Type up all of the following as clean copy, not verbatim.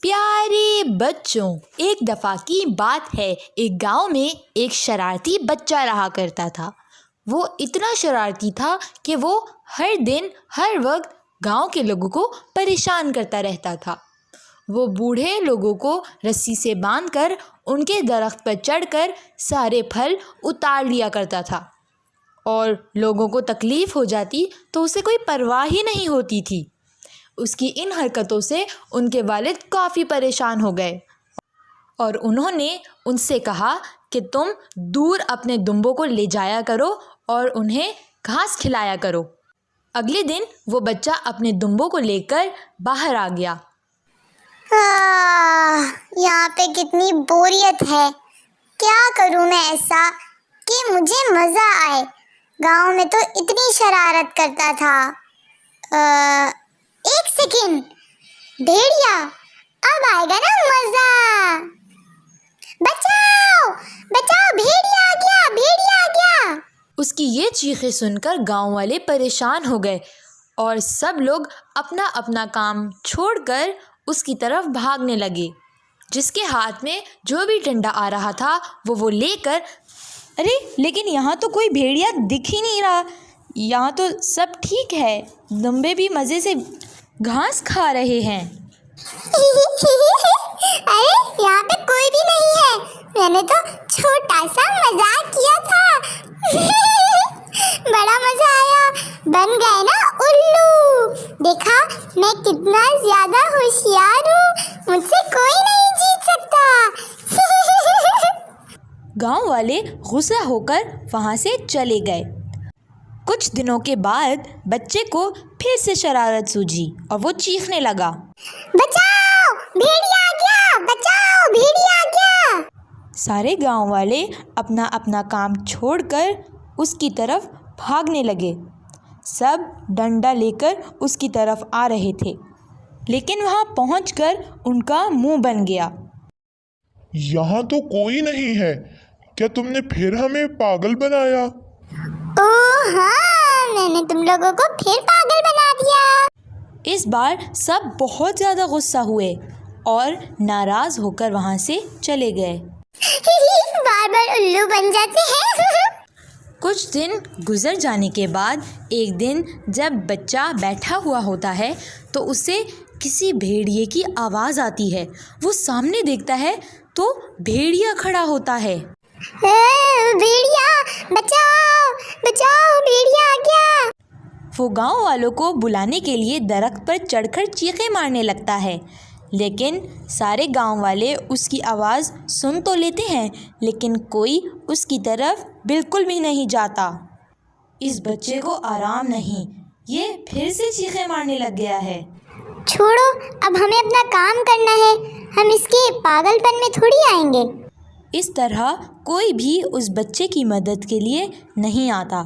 پیارے بچوں، ایک دفعہ کی بات ہے، ایک گاؤں میں ایک شرارتی بچہ رہا کرتا تھا۔ وہ اتنا شرارتی تھا کہ وہ ہر دن ہر وقت گاؤں کے لوگوں کو پریشان کرتا رہتا تھا۔ وہ بوڑھے لوگوں کو رسی سے باندھ کر ان کے درخت پر چڑھ کر سارے پھل اتار لیا کرتا تھا، اور لوگوں کو تکلیف ہو جاتی تو اسے کوئی پرواہ ہی نہیں ہوتی تھی۔ اس کی ان حرکتوں سے ان کے والد کافی پریشان ہو گئے، اور انہوں نے ان سے کہا کہ تم دور اپنے دمبوں کو لے جایا کرو اور انہیں گھاس کھلایا کرو۔ اگلے دن وہ بچہ اپنے دمبوں کو لے کر باہر آ گیا۔ یہاں پہ کتنی بوریت ہے، کیا کروں میں ایسا کہ مجھے مزہ آئے۔ گاؤں میں تو اتنی شرارت کرتا تھا۔ ایک سیکنڈ، بھیڑیا اب آئے گا نا مزہ۔ بچاؤ بچاؤ، بھیڑیا آ گیا، بھیڑیا آ گیا۔ اس کی یہ چیخیں سن کر گاؤں والے پریشان ہو گئے، اور سب لوگ اپنا اپنا کام چھوڑ کر اس کی طرف بھاگنے لگے۔ جس کے ہاتھ میں جو بھی ڈنڈا آ رہا تھا وہ لے کر، ارے لیکن یہاں تو کوئی بھیڑیا دکھ ہی نہیں رہا، یہاں تو سب ٹھیک ہے، دمبے بھی مزے سے گھاس کھا رہے ہیں۔ ارے یہاں پہ کوئی بھی نہیں ہے، میں نے تو چھوٹا سا مزاق کیا تھا۔ بڑا مزہ آیا، بن گئے نا الو۔ دیکھا میں کتنا زیادہ ہوشیار ہوں، مجھ سے کوئی نہیں جیت سکتا۔ گاؤں والے غصہ ہو کر وہاں سے چلے گئے۔ کچھ دنوں کے بعد بچے کو پھر سے شرارت سوجھی اور وہ چیخنے لگا، بچاؤ بھیڑیا آ گیا، بچاؤ بھیڑیا آ گیا۔ سارے گاؤں والے اپنا اپنا کام چھوڑ کر اس کی طرف بھاگنے لگے۔ سب ڈنڈا لے کر اس کی طرف آ رہے تھے، لیکن وہاں پہنچ کر ان کا منہ بن گیا۔ یہاں تو کوئی نہیں ہے، کیا تم نے پھر ہمیں پاگل بنایا؟ اوہ ہاں، میں نے تم لوگوں کو پھر پاگل بنا دیا۔ اس بار سب بہت زیادہ غصہ ہوئے اور ناراض ہو کر وہاں سے چلے گئے۔ بار بار الو بن جاتے ہیں۔ کچھ دن گزر جانے کے بعد ایک دن جب بچہ بیٹھا ہوا ہوتا ہے تو اسے کسی بھیڑیے کی آواز آتی ہے۔ وہ سامنے دیکھتا ہے تو بھیڑیا کھڑا ہوتا ہے۔ بھیڑیا بچاؤ بچاؤ، بھیڑیا آ گیا۔ وہ گاؤں والوں کو بلانے کے لیے درخت پر چڑھ کر چیخیں مارنے لگتا ہے، لیکن سارے گاؤں والے اس کی آواز سن تو لیتے ہیں، لیکن کوئی اس کی طرف بالکل بھی نہیں جاتا۔ اس بچے کو آرام نہیں، یہ پھر سے چیخیں مارنے لگ گیا ہے۔ چھوڑو، اب ہمیں اپنا کام کرنا ہے، ہم اس کے پاگل پن میں تھوڑی آئیں گے۔ اس طرح کوئی بھی اس بچے کی مدد کے لیے نہیں آتا۔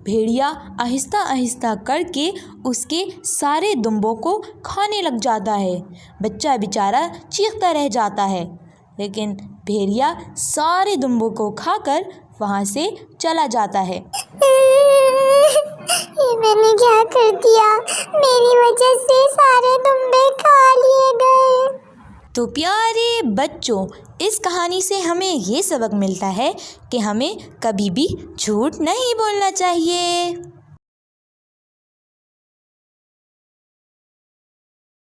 بھیڑیا آہستہ آہستہ کر کے اس کے سارے دمبوں کو کھانے لگ جاتا ہے۔ بچہ بیچارہ چیختا رہ جاتا ہے، لیکن بھیڑیا سارے دمبوں کو کھا کر وہاں سے چلا جاتا ہے۔ یہ میں نے کیا کر دیا، میری وجہ سے سارے دمبے کھا لیے گئے۔ تو پیارے بچوں، اس کہانی سے ہمیں یہ سبق ملتا ہے کہ ہمیں کبھی بھی جھوٹ نہیں بولنا چاہیے۔